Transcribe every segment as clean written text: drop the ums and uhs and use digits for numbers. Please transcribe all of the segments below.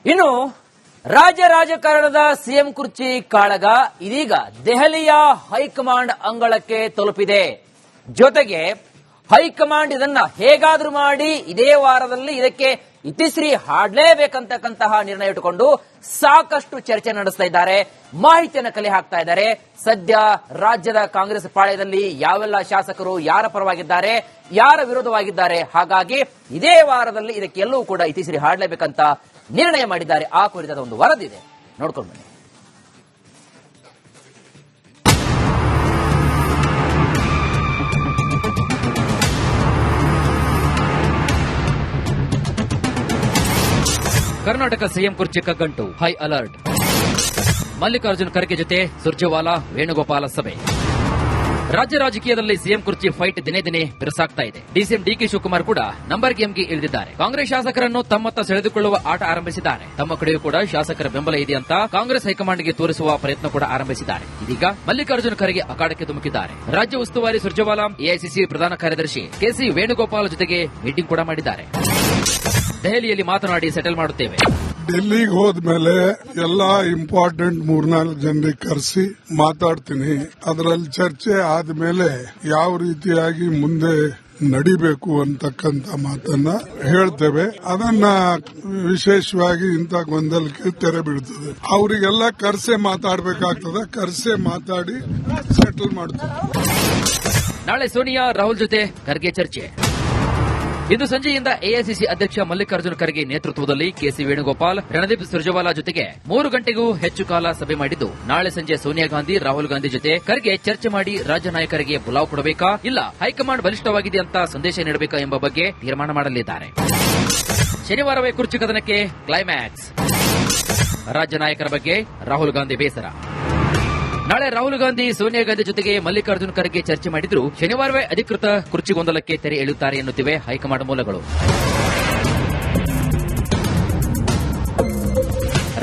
ಇನ್ನು ರಾಜಕಾರಣದ ಸಿಎಂ ಕುರ್ಚಿ ಕಾಳಗ ಇದೀಗ ದೆಹಲಿಯ ಹೈಕಮಾಂಡ್ ಅಂಗಳಕ್ಕೆ ತಲುಪಿದೆ. ಜೊತೆಗೆ ಹೈಕಮಾಂಡ್ ಇದನ್ನ ಹೇಗಾದ್ರೂ ಮಾಡಿ ಇದೇ ವಾರದಲ್ಲಿ ಇದಕ್ಕೆ ಇತಿಶ್ರೀ ಹಾಡಲೇಬೇಕಂತಕ್ಕಂತಹ ನಿರ್ಣಯ ಇಟ್ಟುಕೊಂಡು ಸಾಕಷ್ಟು ಚರ್ಚೆ ನಡೆಸ್ತಾ ಇದ್ದಾರೆ, ಮಾಹಿತಿಯನ್ನು ಕಲೆ ಹಾಕ್ತಾ ಇದ್ದಾರೆ. ಸದ್ಯ ರಾಜ್ಯದ ಕಾಂಗ್ರೆಸ್ ಪಾಳ್ಯದಲ್ಲಿ ಯಾವೆಲ್ಲ ಶಾಸಕರು ಯಾರ ಪರವಾಗಿದ್ದಾರೆ, ಯಾರ ವಿರೋಧವಾಗಿದ್ದಾರೆ, ಹಾಗಾಗಿ ಇದೇ ವಾರದಲ್ಲಿ ಇದಕ್ಕೆ ಎಲ್ಲವೂ ಕೂಡ ಇತಿಶ್ರೀ ಹಾಡಲೇಬೇಕಂತ ನಿರ್ಣಯ ಮಾಡಿದ್ದಾರೆ. ಆ ಕುರಿತಾದ ಒಂದು ವರದಿ ಇದೆ, ನೋಡ್ಕೊಂಡು ಬನ್ನಿ. ಕರ್ನಾಟಕ ಸಿಎಂ ಕುರ್ಚಿ ಕಗ್ಗಂಟು, ಹೈ ಅಲರ್ಟ್. ಮಲ್ಲಿಕಾರ್ಜುನ್ ಖರ್ಗೆ ಜೊತೆ ಸುರ್ಜೇವಾಲಾ ವೇಣುಗೋಪಾಲ ಸಭೆ. ರಾಜ್ಯ ರಾಜಕೀಯದಲ್ಲಿ ಸಿಎಂ ಕುರ್ಚಿ ಫೈಟ್ ದಿನೇ ದಿನೇ ಬಿರುಸಾಗ್ತಾ ಇದೆ. ಡಿಸಿಎಂ ಡಿಕೆ ಶಿವಕುಮಾರ್ ಕೂಡ ನಂಬರ್ ಗೇಮ್ಗೆ ಇಳಿದಿದ್ದಾರೆ. ಕಾಂಗ್ರೆಸ್ ಶಾಸಕರನ್ನು ತಮ್ಮತ್ತ ಸೆಳೆದುಕೊಳ್ಳುವ ಆಟ ಆರಂಭಿಸಿದ್ದಾರೆ. ತಮ್ಮ ಕಡೆಯೂ ಕೂಡ ಶಾಸಕರ ಬೆಂಬಲ ಇದೆ ಅಂತ ಕಾಂಗ್ರೆಸ್ ಹೈಕಮಾಂಡ್ಗೆ ತೋರಿಸುವ ಪ್ರಯತ್ನ ಕೂಡ ಆರಂಭಿಸಿದ್ದಾರೆ. ಇದೀಗ ಮಲ್ಲಿಕಾರ್ಜುನ್ ಖರ್ಗೆ ಅಖಾಡಕ್ಕೆ ಧುಮುಕಿದ್ದಾರೆ. ರಾಜ್ಯ ಉಸ್ತುವಾರಿ ಸುರ್ಜೇವಾಲಾ, ಎಐಸಿಸಿ ಪ್ರಧಾನ ಕಾರ್ಯದರ್ಶಿ ಕೆಸಿ ವೇಣುಗೋಪಾಲ್ ಜೊತೆಗೆ ಮೀಟಿಂಗ್ ಕೂಡ ಮಾಡಿದ್ದಾರೆ. ದೆಹಲಿಯಲ್ಲಿ ಮಾತನಾಡಿ ಸೆಟಲ್ ಮಾಡುತ್ತೇವೆ. ಡೆಲ್ಲಿಗೆ ಹೋದ್ಮೇಲೆ ಎಲ್ಲಾ ಇಂಪಾರ್ಟೆಂಟ್ 3-4 ಜನರಿಗೆ ಕರೆಸಿ ಮಾತಾಡ್ತೀನಿ. ಅದರಲ್ಲಿ ಚರ್ಚೆ ಆದ್ಮೇಲೆ ಯಾವ ರೀತಿಯಾಗಿ ಮುಂದೆ ನಡಿಬೇಕು ಅಂತಕ್ಕಂತ ಮಾತನ್ನ ಹೇಳ್ತೇವೆ. ಅದನ್ನ ವಿಶೇಷವಾಗಿ ಇಂಥ ಗೊಂದಲಕ್ಕೆ ತೆರೆ ಬೀಳ್ತದೆ. ಅವರಿಗೆಲ್ಲ ಕರ್ಸೆ ಮಾತಾಡಬೇಕಾಗ್ತದೆ. ಕರ್ಸೆ ಮಾತಾಡಿ ಸೆಟಲ್ ಮಾಡ್ತೇವೆ. ನಾಳೆ ಸೋನಿಯಾ ರಾಹುಲ್ ಜೊತೆ ಖರ್ಗೆ ಚರ್ಚೆ. ಇಂದು ಸಂಜೆಯಿಂದ ಎಐಸಿಸಿ ಅಧ್ಯಕ್ಷ ಮಲ್ಲಿಕಾರ್ಜುನ್ ಖರ್ಗೆ ನೇತೃತ್ವದಲ್ಲಿ ಕೆಸಿ ವೇಣುಗೋಪಾಲ್, ರಣದೀಪ್ ಸುರ್ಜೇವಾಲಾ ಜೊತೆಗೆ 3 ಗಂಟೆಗೂ ಹೆಚ್ಚು ಕಾಲ ಸಭೆ ಮಾಡಿದ್ದು, ನಾಳೆ ಸಂಜೆ ಸೋನಿಯಾ ಗಾಂಧಿ, ರಾಹುಲ್ ಗಾಂಧಿ ಜೊತೆ ಖರ್ಗೆ ಚರ್ಚೆ ಮಾಡಿ ರಾಜ್ಯ ನಾಯಕರಿಗೆ ಬುಲಾವ್ ಕೊಡಬೇಕಾ, ಇಲ್ಲ ಹೈಕಮಾಂಡ್ ಬಲಿಷ್ಠವಾಗಿದೆ ಅಂತ ಸಂದೇಶ ನೀಡಬೇಕಾ ಎಂಬ ಬಗ್ಗೆ ತೀರ್ಮಾನ ಮಾಡಲಿದ್ದಾರೆ. ಶನಿವಾರವೇ ಕುರ್ಚಿ ಕದನಕ್ಕೆ ಕ್ಲೈಮ್ಯಾಕ್ಸ್. ರಾಜ್ಯ ನಾಯಕರ ಬಗ್ಗೆ ರಾಹುಲ್ ಗಾಂಧಿ ಬೇಸರ. ನಾಳೆ ರಾಹುಲ್ ಗಾಂಧಿ, ಸೋನಿಯಾ ಗಾಂಧಿ ಜೊತೆಗೆ ಮಲ್ಲಿಕಾರ್ಜುನ್ ಖರ್ಗೆ ಚರ್ಚೆ ಮಾಡಿದ್ರು ಶನಿವಾರವೇ ಅಧಿಕೃತ ಕುರ್ಚಿ ಗೊಂದಲಕ್ಕೆ ತೆರೆ ಎಳೆಯುತ್ತಾರೆ ಎನ್ನುತ್ತಿವೆ ಹೈಕಮಾಂಡ್ ಮೂಲಗಳು.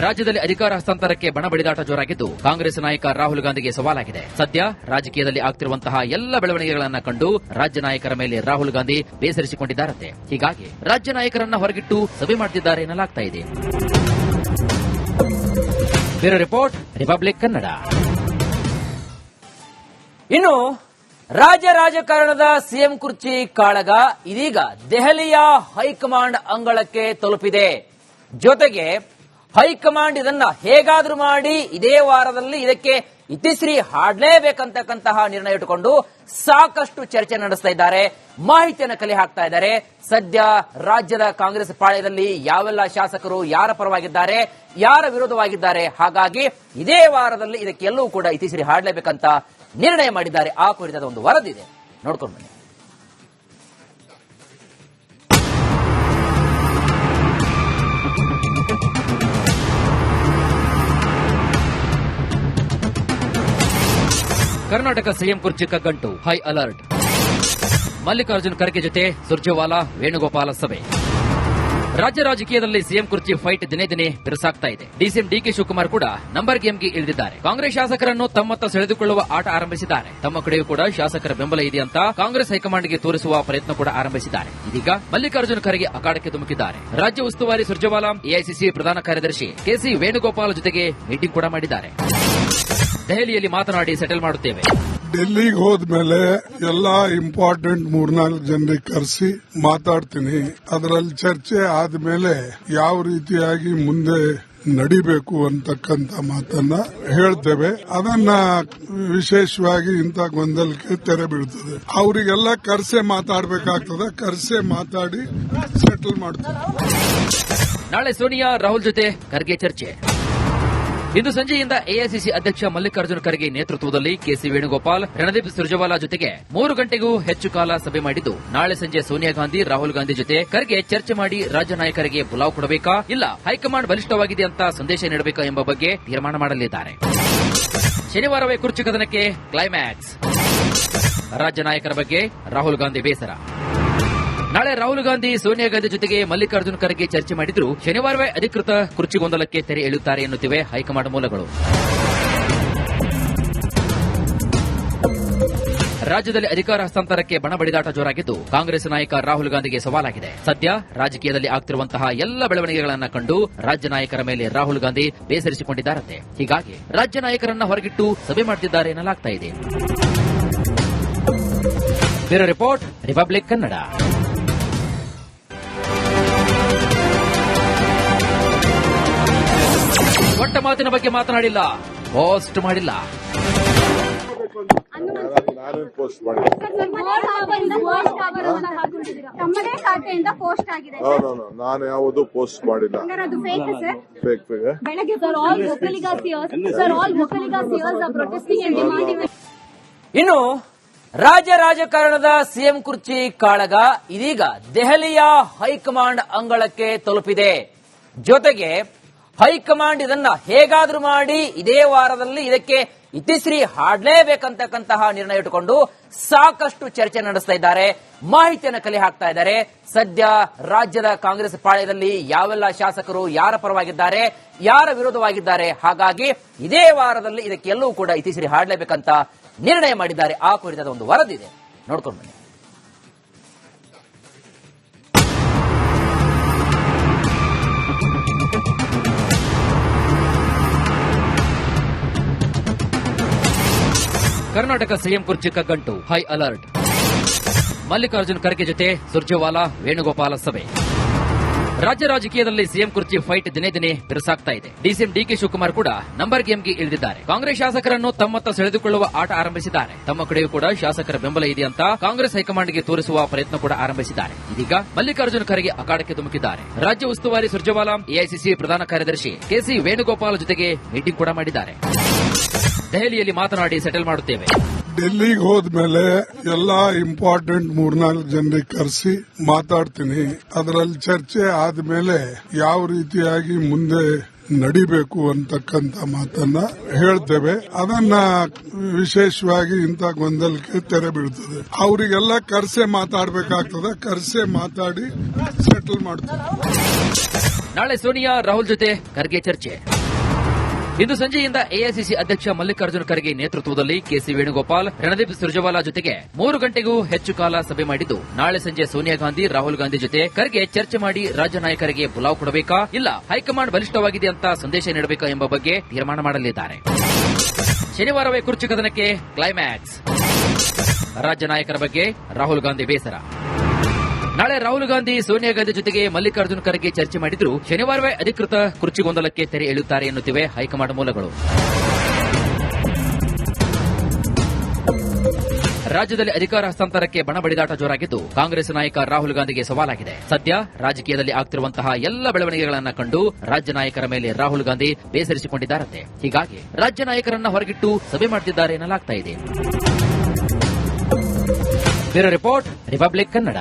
ರಾಜ್ಯದಲ್ಲಿ ಅಧಿಕಾರ ಹಸ್ತಾಂತರಕ್ಕೆ ಬಣ ಬಡಿದಾಟ ಜೋರಾಗಿದ್ದು, ಕಾಂಗ್ರೆಸ್ ನಾಯಕ ರಾಹುಲ್ ಗಾಂಧಿಗೆ ಸವಾಲಾಗಿದೆ. ಸದ್ಯ ರಾಜಕೀಯದಲ್ಲಿ ಆಗ್ತಿರುವಂತಹ ಎಲ್ಲ ಬೆಳವಣಿಗೆಗಳನ್ನು ಕಂಡು ರಾಜ್ಯ ನಾಯಕರ ಮೇಲೆ ರಾಹುಲ್ ಗಾಂಧಿ ಬೇಸರಿಸಿಕೊಂಡಿದ್ದಾರಂತೆ. ಹೀಗಾಗಿ ರಾಜ್ಯ ನಾಯಕರನ್ನ ಹೊರಗಿಟ್ಟು ಸಭೆ ಮಾಡುತ್ತಿದ್ದಾರೆ ಎನ್ನಲಾಗ್ತಾ ಇದೆ. Bureau report, republic Kannada. ಇನ್ನು ರಾಜಕಾರಣದ ಸಿಎಂ ಕುರ್ಚಿ ಕಾಳಗ ಇದೀಗ ದೆಹಲಿಯ ಹೈಕಮಾಂಡ್ ಅಂಗಳಕ್ಕೆ ತಲುಪಿದೆ. ಜೊತೆಗೆ ಹೈಕಮಾಂಡ್ ಇದನ್ನ ಹೇಗಾದ್ರೂ ಮಾಡಿ ಇದೇ ವಾರದಲ್ಲಿ ಇದಕ್ಕೆ ಇತಿಶ್ರೀ ಹಾಡಲೇಬೇಕಂತಕ್ಕಂತಹ ನಿರ್ಣಯ ಇಟ್ಟುಕೊಂಡು ಸಾಕಷ್ಟು ಚರ್ಚೆ ನಡೆಸ್ತಾ ಇದ್ದಾರೆ, ಮಾಹಿತಿಯನ್ನು ಕಲೆ ಹಾಕ್ತಾ ಇದ್ದಾರೆ. ಸದ್ಯ ರಾಜ್ಯದ ಕಾಂಗ್ರೆಸ್ ಪಾಳ್ಯದಲ್ಲಿ ಯಾವೆಲ್ಲ ಶಾಸಕರು ಯಾರ ಪರವಾಗಿದ್ದಾರೆ, ಯಾರ ವಿರೋಧವಾಗಿದ್ದಾರೆ, ಹಾಗಾಗಿ ಇದೇ ವಾರದಲ್ಲಿ ಇದಕ್ಕೆ ಎಲ್ಲವೂ ಕೂಡ ಇತಿಶ್ರೀ ಹಾಡಲೇಬೇಕಂತ ನಿರ್ಣಯ ಮಾಡಿದ್ದಾರೆ. ಆ ಕುರಿತಾದ ಒಂದು ವರದಿ ಇದೆ, ನೋಡ್ಕೊಂಡು ಬನ್ನಿ. ಕರ್ನಾಟಕ ಸಿಎಂ ಕುರ್ಚಿ ಕಗ್ಗಂಟು, ಹೈ ಅಲರ್ಟ್. ಮಲ್ಲಿಕಾರ್ಜುನ್ ಖರ್ಗೆ ಜೊತೆ ಸುರ್ಜೇವಾಲಾ ವೇಣುಗೋಪಾಲ ಸಭೆ. ರಾಜ್ಯ ರಾಜಕೀಯದಲ್ಲಿ ಸಿಎಂ ಕುರ್ಚಿ ಫೈಟ್ ದಿನೇ ದಿನೇ ಬಿರುಸಾಗ್ತಾ ಇದೆ. ಡಿಸಿಎಂ ಡಿಕೆ ಶಿವಕುಮಾರ್ ಕೂಡ ನಂಬರ್ ಗೇಮ್ಗೆ ಇಳಿದಿದ್ದಾರೆ. ಕಾಂಗ್ರೆಸ್ ಶಾಸಕರನ್ನು ತಮ್ಮತ್ತ ಸೆಳೆದುಕೊಳ್ಳುವ ಆಟ ಆರಂಭಿಸಿದ್ದಾರೆ. ತಮ್ಮ ಕಡೆಯೂ ಕೂಡ ಶಾಸಕರ ಬೆಂಬಲ ಇದೆ ಅಂತ ಕಾಂಗ್ರೆಸ್ ಹೈಕಮಾಂಡ್ಗೆ ತೋರಿಸುವ ಪ್ರಯತ್ನ ಕೂಡ ಆರಂಭಿಸಿದ್ದಾರೆ. ಇದೀಗ ಮಲ್ಲಿಕಾರ್ಜುನ್ ಖರ್ಗೆ ಅಖಾಡಕ್ಕೆ ಧುಮುಕಿದ್ದಾರೆ. ರಾಜ್ಯ ಉಸ್ತುವಾರಿ ಸುರ್ಜೇವಾಲಾ, ಎಐಸಿಸಿ ಪ್ರಧಾನ ಕಾರ್ಯದರ್ಶಿ ಕೆಸಿ ವೇಣುಗೋಪಾಲ್ ಜೊತೆಗೆ ಮೀಟಿಂಗ್ ಕೂಡ ಮಾಡಿದ್ದಾರೆ. ದೆಹಲಿಯಲ್ಲಿ ಮಾತನಾಡಿ ಸೆಟಲ್ ಮಾಡುತ್ತೇವೆ. ಡೆಲ್ಲಿಗೆ ಹೋದ್ಮೇಲೆ ಎಲ್ಲಾ ಇಂಪಾರ್ಟೆಂಟ್ 3-4 ಜನರಿಗೆ ಕರೆಸಿ ಮಾತಾಡ್ತೀನಿ. ಅದರಲ್ಲಿ ಚರ್ಚೆ ಆದ್ಮೇಲೆ ಯಾವ ರೀತಿಯಾಗಿ ಮುಂದೆ ನಡಿಬೇಕು ಅಂತಕ್ಕಂತ ಮಾತನ್ನ ಹೇಳ್ತೇವೆ. ಅದನ್ನ ವಿಶೇಷವಾಗಿ ಇಂಥ ಗೊಂದಲಕ್ಕೆ ತೆರೆ ಬೀಳ್ತದೆ. ಅವರಿಗೆಲ್ಲ ಕರ್ಸೆ ಮಾತಾಡಬೇಕಾಗ್ತದೆ. ಕರ್ಸೆ ಮಾತಾಡಿ ಸೆಟಲ್ ಮಾಡ್ತೇವೆ. ನಾಳೆ ಸೋನಿಯಾ ರಾಹುಲ್ ಜೊತೆ ಖರ್ಗೆ ಚರ್ಚೆ. ಇಂದು ಸಂಜೆಯಿಂದ ಎಐಸಿಸಿ ಅಧ್ಯಕ್ಷ ಮಲ್ಲಿಕಾರ್ಜುನ್ ಖರ್ಗೆ ನೇತೃತ್ವದಲ್ಲಿ ಕೆಸಿ ವೇಣುಗೋಪಾಲ್, ರಣದೀಪ್ ಸುರ್ಜೇವಾಲಾ ಜೊತೆಗೆ 3 ಗಂಟೆಗೂ ಹೆಚ್ಚು ಕಾಲ ಸಭೆ ಮಾಡಿದ್ದು, ನಾಳೆ ಸಂಜೆ ಸೋನಿಯಾ ಗಾಂಧಿ, ರಾಹುಲ್ ಗಾಂಧಿ ಜೊತೆ ಖರ್ಗೆ ಚರ್ಚೆ ಮಾಡಿ ರಾಜ್ಯ ನಾಯಕರಿಗೆ ಬುಲಾವ್ ಕೊಡಬೇಕಾ, ಇಲ್ಲ ಹೈಕಮಾಂಡ್ ಬಲಿಷ್ಠವಾಗಿದೆ ಅಂತ ಸಂದೇಶ ನೀಡಬೇಕಾ ಎಂಬ ಬಗ್ಗೆ ತೀರ್ಮಾನ ಮಾಡಲಿದ್ದಾರೆ. ಶನಿವಾರವೇ ಕುರ್ಚಿ ಕದನಕ್ಕೆ ಕ್ಲೈಮ್ಯಾಕ್ಸ್. ರಾಜ್ಯ ನಾಯಕರ ಬಗ್ಗೆ ರಾಹುಲ್ ಗಾಂಧಿ ಬೇಸರ. ನಾಳೆ ರಾಹುಲ್ ಗಾಂಧಿ, ಸೋನಿಯಾ ಗಾಂಧಿ ಜೊತೆಗೆ ಮಲ್ಲಿಕಾರ್ಜುನ್ ಖರ್ಗೆ ಚರ್ಚೆ ಮಾಡಿದ್ರು ಶನಿವಾರವೇ ಅಧಿಕೃತ ಕುರ್ಚಿ ಗೊಂದಲಕ್ಕೆ ತೆರೆ ಎಳೆಯುತ್ತಾರೆ ಎನ್ನುತ್ತಿವೆ ಹೈಕಮಾಂಡ್ ಮೂಲಗಳು. ರಾಜ್ಯದಲ್ಲಿ ಅಧಿಕಾರ ಹಸ್ತಾಂತರಕ್ಕೆ ಬಣ ಬಡಿದಾಟ ಜೋರಾಗಿದ್ದು ಕಾಂಗ್ರೆಸ್ ನಾಯಕ ರಾಹುಲ್ ಗಾಂಧಿಗೆ ಸವಾಲಾಗಿದೆ. ಸದ್ಯ ರಾಜಕೀಯದಲ್ಲಿ ಆಗ್ತಿರುವಂತಹ ಎಲ್ಲ ಬೆಳವಣಿಗೆಗಳನ್ನು ಕಂಡು ರಾಜ್ಯ ನಾಯಕರ ಮೇಲೆ ರಾಹುಲ್ ಗಾಂಧಿ ಬೇಸರಿಸಿಕೊಂಡಿದ್ದಾರಂತೆ. ಹೀಗಾಗಿ ರಾಜ್ಯ ನಾಯಕರನ್ನ ಹೊರಗಿಟ್ಟು ಸಭೆ ಮಾಡುತ್ತಿದ್ದಾರೆ ಎನ್ನಲಾಗ್ತಾ ಇದೆ. Bureau report, republic Kannada. ಒಟ್ಟ ಮಾತಿನ ಬಗ್ಗೆ ಮಾತನಾಡಿಲ್ಲ, ಪೋಸ್ಟ್ ಮಾಡಿಲ್ಲ. ತಮ್ಮದೇ ಖಾತೆಯಿಂದ ಪೋಸ್ಟ್ ಆಗಿದೆ. ನಾನು ಯಾವುದು ಪೋಸ್ಟ್ ಮಾಡಿಲ್ಲ. ಬೆಳಗ್ಗೆ ಇನ್ನು ರಾಜಕಾರಣದ ಸಿಎಂ ಕುರ್ಚಿ ಕಾಳಗ ಇದೀಗ ದೆಹಲಿಯ ಹೈಕಮಾಂಡ್ ಅಂಗಳಕ್ಕೆ ತಲುಪಿದೆ. ಜೊತೆಗೆ ಹೈಕಮಾಂಡ್ ಇದನ್ನ ಹೇಗಾದ್ರೂ ಮಾಡಿ ಇದೇ ವಾರದಲ್ಲಿ ಇದಕ್ಕೆ ಇತಿಶ್ರೀ ಹಾಡಲೇಬೇಕಂತಕ್ಕಂತಹ ನಿರ್ಣಯ ಇಟ್ಟುಕೊಂಡು ಸಾಕಷ್ಟು ಚರ್ಚೆ ನಡೆಸ್ತಾ ಇದ್ದಾರೆ, ಮಾಹಿತಿಯನ್ನು ಕಲೆ ಹಾಕ್ತಾ ಇದ್ದಾರೆ. ಸದ್ಯ ರಾಜ್ಯದ ಕಾಂಗ್ರೆಸ್ ಪಾಳ್ಯದಲ್ಲಿ ಯಾವೆಲ್ಲ ಶಾಸಕರು ಯಾರ ಪರವಾಗಿದ್ದಾರೆ, ಯಾರ ವಿರೋಧವಾಗಿದ್ದಾರೆ, ಹಾಗಾಗಿ ಇದೇ ವಾರದಲ್ಲಿ ಇದಕ್ಕೆ ಎಲ್ಲವೂ ಕೂಡ ಇತಿಶ್ರೀ ಹಾಡಲೇಬೇಕಂತ ನಿರ್ಣಯ ಮಾಡಿದ್ದಾರೆ. ಆ ಕುರಿತಾದ ಒಂದು ವರದಿದೆ, ನೋಡ್ಕೊಂಡು ಬನ್ನಿ. ಕರ್ನಾಟಕ ಸಿಎಂ ಕುರ್ಚಿ ಕಗ್ಗಂಟು, ಹೈ ಅಲರ್ಟ್. ಮಲ್ಲಿಕಾರ್ಜುನ್ ಖರ್ಗೆ ಜೊತೆ ಸುರ್ಜೇವಾಲಾ ವೇಣುಗೋಪಾಲ ಸಭೆ. ರಾಜ್ಯ ರಾಜಕೀಯದಲ್ಲಿ ಸಿಎಂ ಕುರ್ಚಿ ಫೈಟ್ ದಿನೇ ದಿನೇ ಬಿರುಸಾಗ್ತಾ ಇದೆ. ಡಿಸಿಎಂ ಡಿಕೆ ಶಿವಕುಮಾರ್ ಕೂಡ ನಂಬರ್ ಗೇಮ್ಗೆ ಇಳಿದಿದ್ದಾರೆ. ಕಾಂಗ್ರೆಸ್ ಶಾಸಕರನ್ನು ತಮ್ಮತ್ತ ಸೆಳೆದುಕೊಳ್ಳುವ ಆಟ ಆರಂಭಿಸಿದ್ದಾರೆ. ತಮ್ಮ ಕಡೆಯೂ ಕೂಡ ಶಾಸಕರ ಬೆಂಬಲ ಇದೆ ಅಂತ ಕಾಂಗ್ರೆಸ್ ಹೈಕಮಾಂಡ್ಗೆ ತೋರಿಸುವ ಪ್ರಯತ್ನ ಕೂಡ ಆರಂಭಿಸಿದ್ದಾರೆ. ಇದೀಗ ಮಲ್ಲಿಕಾರ್ಜುನ್ ಖರ್ಗೆ ಅಖಾಡಕ್ಕೆ ಧುಮುಕಿದ್ದಾರೆ. ರಾಜ್ಯ ಉಸ್ತುವಾರಿ ಸುರ್ಜೇವಾಲಾ, ಎಐಸಿಸಿ ಪ್ರಧಾನ ಕಾರ್ಯದರ್ಶಿ ಕೆಸಿ ವೇಣುಗೋಪಾಲ್ ಜೊತೆಗೆ ಮೀಟಿಂಗ್ ಕೂಡ ಮಾಡಿದ್ದಾರೆ. ದೆಹಲಿಯಲ್ಲಿ ಮಾತನಾಡಿ ಸೆಟಲ್ ಮಾಡುತ್ತೇವೆ. ಡೆಲ್ಲಿಗೆ ಹೋದ್ಮೇಲೆ ಎಲ್ಲಾ ಇಂಪಾರ್ಟೆಂಟ್ 3-4 ಜನರಿಗೆ ಕರೆಸಿ ಮಾತಾಡ್ತೀನಿ. ಅದರಲ್ಲಿ ಚರ್ಚೆ ಆದ್ಮೇಲೆ ಯಾವ ರೀತಿಯಾಗಿ ಮುಂದೆ ನಡಿಬೇಕು ಅಂತಕ್ಕಂತ ಮಾತನ್ನ ಹೇಳ್ತೇವೆ. ಅದನ್ನ ವಿಶೇಷವಾಗಿ ಇಂಥ ಗೊಂದಲಕ್ಕೆ ತೆರೆ ಬೀಳ್ತದೆ. ಅವರಿಗೆಲ್ಲ ಕರೆಸೆ ಮಾತಾಡಬೇಕಾಗ್ತದೆ. ಕರೆಸೆ ಮಾತಾಡಿ ಸೆಟಲ್ ಮಾಡ್ತೇವೆ. ನಾಳೆ ಸೋನಿಯಾ ರಾಹುಲ್ ಜೊತೆ ಖರ್ಗೆ ಚರ್ಚೆ. ಇಂದು ಸಂಜೆಯಿಂದ ಎಐಸಿಸಿ ಅಧ್ಯಕ್ಷ ಮಲ್ಲಿಕಾರ್ಜುನ್ ಖರ್ಗೆ ನೇತೃತ್ವದಲ್ಲಿ ಕೆಸಿ ವೇಣುಗೋಪಾಲ್, ರಣದೀಪ್ ಸುರ್ಜೇವಾಲಾ ಜೊತೆಗೆ 3 ಗಂಟೆಗೂ ಹೆಚ್ಚು ಕಾಲ ಸಭೆ ಮಾಡಿದ್ದು ನಾಳೆ ಸಂಜೆ ಸೋನಿಯಾ ಗಾಂಧಿ, ರಾಹುಲ್ ಗಾಂಧಿ ಜೊತೆ ಖರ್ಗೆ ಚರ್ಚೆ ಮಾಡಿ ರಾಜ್ಯ ನಾಯಕರಿಗೆ ಬುಲಾವ್ ಕೊಡಬೇಕಾ, ಇಲ್ಲ ಹೈಕಮಾಂಡ್ ಬಲಿಷ್ಠವಾಗಿದೆ ಅಂತ ಸಂದೇಶ ನೀಡಬೇಕಾ ಎಂಬ ಬಗ್ಗೆ ತೀರ್ಮಾನ ಮಾಡಲಿದ್ದಾರೆ. ಶನಿವಾರವೇ ಕುರ್ಚಿ ಕದನಕ್ಕೆ ಕ್ಲೈಮ್ಯಾಕ್ಸ್. ರಾಜ್ಯ ನಾಯಕರ ಬಗ್ಗೆ ರಾಹುಲ್ ಗಾಂಧಿ ಬೇಸರ. ನಾಳೆ ರಾಹುಲ್ ಗಾಂಧಿ ಸೋನಿಯಾ ಗಾಂಧಿ ಜೊತೆಗೆ ಮಲ್ಲಿಕಾರ್ಜುನ್ ಖರ್ಗೆ ಚರ್ಚೆ ಮಾಡಿದ್ರು ಶನಿವಾರವೇ ಅಧಿಕೃತ ಕುರ್ಚಿ ಗೊಂದಲಕ್ಕೆ ತೆರೆ ಎಳೆಯುತ್ತಾರೆ ಎನ್ನುತ್ತಿವೆ ಹೈಕಮಾಂಡ್ ಮೂಲಗಳು. ರಾಜ್ಯದಲ್ಲಿ ಅಧಿಕಾರ ಹಸ್ತಾಂತರಕ್ಕೆ ಬಣ ಬಡಿದಾಟ ಜೋರಾಗಿದ್ದು ಕಾಂಗ್ರೆಸ್ ನಾಯಕ ರಾಹುಲ್ ಗಾಂಧಿಗೆ ಸವಾಲಾಗಿದೆ. ಸದ್ಯ ರಾಜಕೀಯದಲ್ಲಿ ಆಗ್ತಿರುವಂತಹ ಎಲ್ಲ ಬೆಳವಣಿಗೆಗಳನ್ನು ಕಂಡು ರಾಜ್ಯ ನಾಯಕರ ಮೇಲೆ ರಾಹುಲ್ ಗಾಂಧಿ ಬೇಸರಿಸಿಕೊಂಡಿದ್ದಾರಂತೆ. ಹೀಗಾಗಿ ರಾಜ್ಯ ನಾಯಕರನ್ನ ಹೊರಗಿಟ್ಟು ಸಭೆ ಮಾಡುತ್ತಿದ್ದಾರೆ ಎನ್ನಲಾಗ್ತಾ ಇದೆ. Bureau report, republic Kannada.